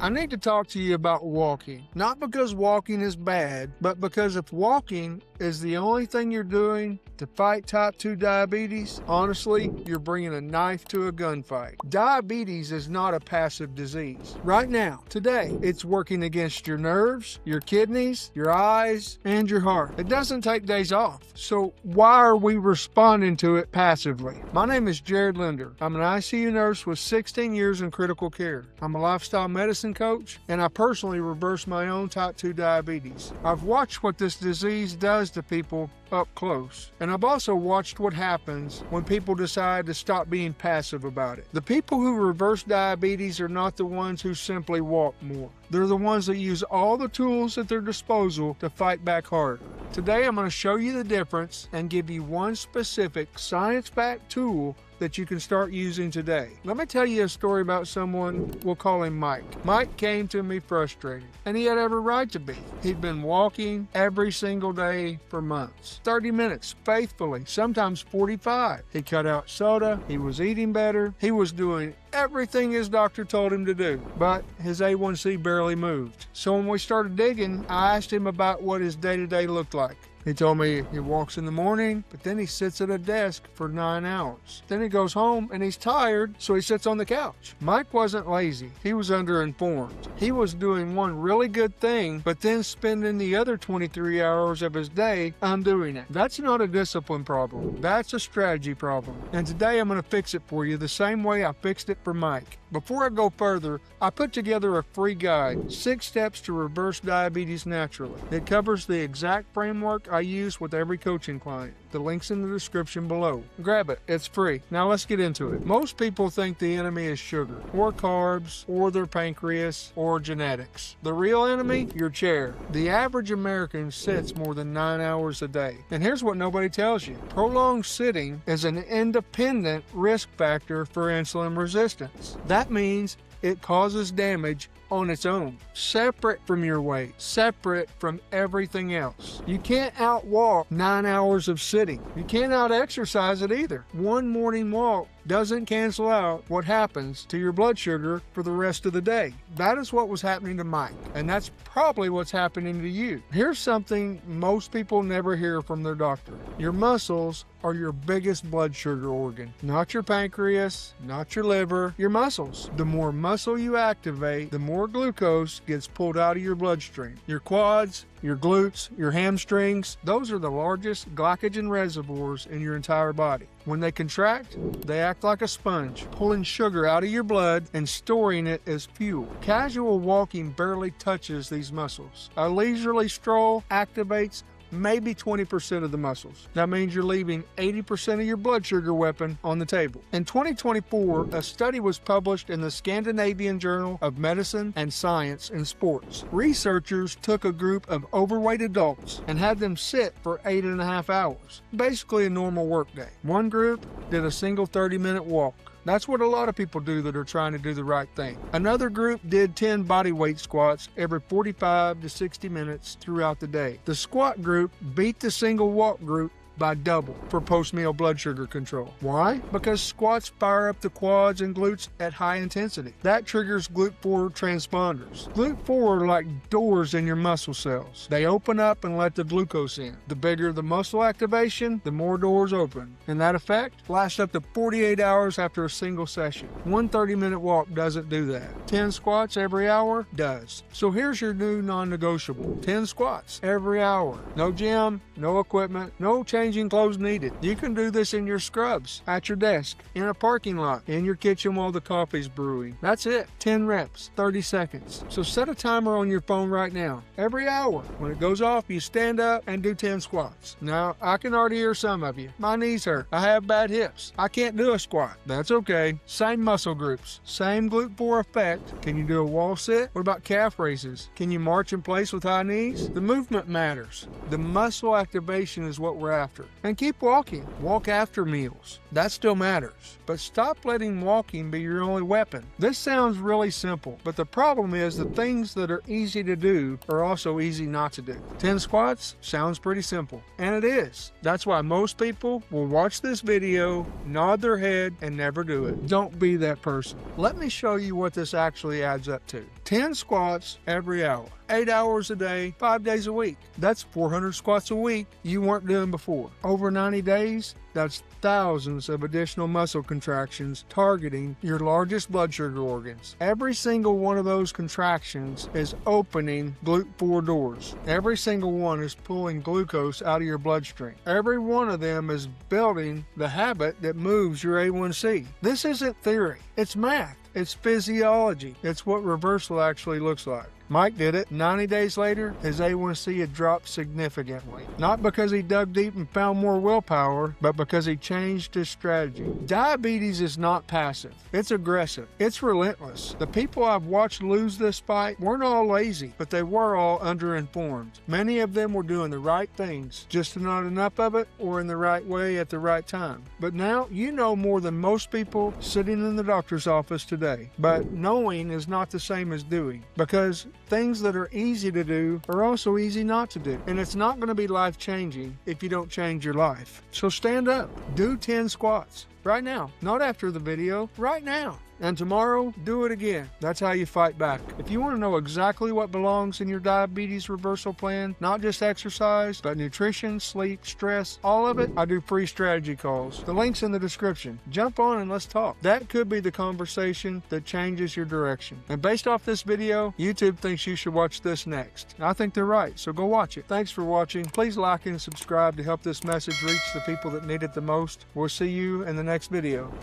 I need to talk to you about walking. Not because walking is bad, but because if walking is the only thing you're doing to fight type 2 diabetes, honestly, you're bringing a knife to a gunfight. Diabetes is not a passive disease. Right now, today, it's working against your nerves, your kidneys, your eyes, and your heart. It doesn't take days off. So why are we responding to it passively? My name is Jared Linder. I'm an ICU nurse with 16 years in critical care. I'm a lifestyle medicine coach, and I personally reversed my own type 2 diabetes. I've watched what this disease does to people up close, and I've also watched what happens when people decide to stop being passive about it. The people who reverse diabetes are not the ones who simply walk more. They're the ones that use all the tools at their disposal to fight back harder. Today I'm going to show you the difference and give you one specific science-backed tool that you can start using today. Let me tell you a story about someone, we'll call him Mike. Mike came to me frustrated, and he had every right to be. He'd been walking every single day for months, 30 minutes, faithfully, sometimes 45. He cut out soda, he was eating better, he was doing everything his doctor told him to do, but his A1C barely moved. So when we started digging, I asked him about what his day-to-day looked like. He told me he walks in the morning, but then he sits at a desk for 9 hours. Then he goes home and he's tired, so he sits on the couch. Mike wasn't lazy. He was underinformed. He was doing one really good thing, but then spending the other 23 hours of his day undoing it. That's not a discipline problem. That's a strategy problem. And today I'm going to fix it for you the same way I fixed it for Mike. Before I go further, I put together a free guide, 6 steps to reverse diabetes naturally. It covers the exact framework I use with every coaching client. The link's in the description below. Grab it, it's free. Now let's get into it. Most people think the enemy is sugar, or carbs, or their pancreas, or genetics. The real enemy? Your chair. The average American sits more than 9 hours a day. And here's what nobody tells you. Prolonged sitting is an independent risk factor for insulin resistance. That means it causes damage on its own, separate from your weight, separate from everything else. You can't outwalk 9 hours of sitting. You can't out-exercise it either. One morning walk doesn't cancel out what happens to your blood sugar for the rest of the day. That is what was happening to Mike, and that's probably what's happening to you. Here's something most people never hear from their doctor. Your muscles are your biggest blood sugar organ. Not your pancreas, not your liver, your muscles. The more muscle you activate, the more glucose gets pulled out of your bloodstream. Your quads, your glutes, your hamstrings, those are the largest glycogen reservoirs in your entire body. When they contract, they act like a sponge, pulling sugar out of your blood and storing it as fuel. Casual walking barely touches these muscles. A leisurely stroll activates maybe 20% of the muscles. That means you're leaving 80% of your blood sugar weapon on the table. In 2024, a study was published in the Scandinavian Journal of Medicine and Science in Sports. Researchers took a group of overweight adults and had them sit for 8.5 hours, basically a normal workday. One group did a single 30-minute walk. That's what a lot of people do that are trying to do the right thing. Another group did 10 body weight squats every 45 to 60 minutes throughout the day. The squat group beat the single walk group by double for post-meal blood sugar control. Why? Because squats fire up the quads and glutes at high intensity. That triggers GLUT4 transponders. GLUT4 are like doors in your muscle cells. They open up and let the glucose in. The bigger the muscle activation, the more doors open. And that effect lasts up to 48 hours after a single session. One 30-minute walk doesn't do that. 10 squats every hour does. So here's your new non-negotiable. 10 squats every hour. No gym, no equipment, no changing clothes needed. You can do this in your scrubs, at your desk, in a parking lot, in your kitchen while the coffee's brewing. That's it. 10 reps, 30 seconds. So set a timer on your phone right now. Every hour. When it goes off, you stand up and do 10 squats. Now, I can already hear some of you. My knees hurt. I have bad hips. I can't do a squat. That's okay. Same muscle groups. Same GLUT4 effect. Can you do a wall sit? What about calf raises? Can you march in place with high knees? The movement matters. The muscle activation is what we're after. And keep walking. Walk after meals. That still matters. But stop letting walking be your only weapon. This sounds really simple, but the problem is the things that are easy to do are also easy not to do. 10 squats sounds pretty simple, and it is. That's why most people will watch this video, nod their head, and never do it. Don't be that person. Let me show you what this actually adds up to. 10 squats every hour, 8 hours a day, 5 days a week. That's 400 squats a week you weren't doing before. Over 90 days, that's thousands of additional muscle contractions targeting your largest blood sugar organs. Every single one of those contractions is opening GLUT4 doors. Every single one is pulling glucose out of your bloodstream. Every one of them is building the habit that moves your A1C. This isn't theory, it's math. It's physiology. It's what reversal actually looks like. Mike did it. 90 days later, his A1C had dropped significantly. Not because he dug deep and found more willpower, but because he changed his strategy. Diabetes is not passive. It's aggressive. It's relentless. The people I've watched lose this fight weren't all lazy, but they were all underinformed. Many of them were doing the right things, just not enough of it or in the right way at the right time. But now you know more than most people sitting in the doctor's office today. But knowing is not the same as doing, because things that are easy to do are also easy not to do. And it's not going to be life-changing if you don't change your life. So stand up. Do 10 squats. Right now. Not after the video. Right now. And tomorrow, do it again. That's how you fight back. If you want to know exactly what belongs in your diabetes reversal plan, not just exercise, but nutrition, sleep, stress, all of it, I do free strategy calls. The link's in the description. Jump on and let's talk. That could be the conversation that changes your direction. And based off this video, YouTube thinks you should watch this next. I think they're right, so go watch it. Thanks for watching. Please like and subscribe to help this message reach the people that need it the most. We'll see you in the next video.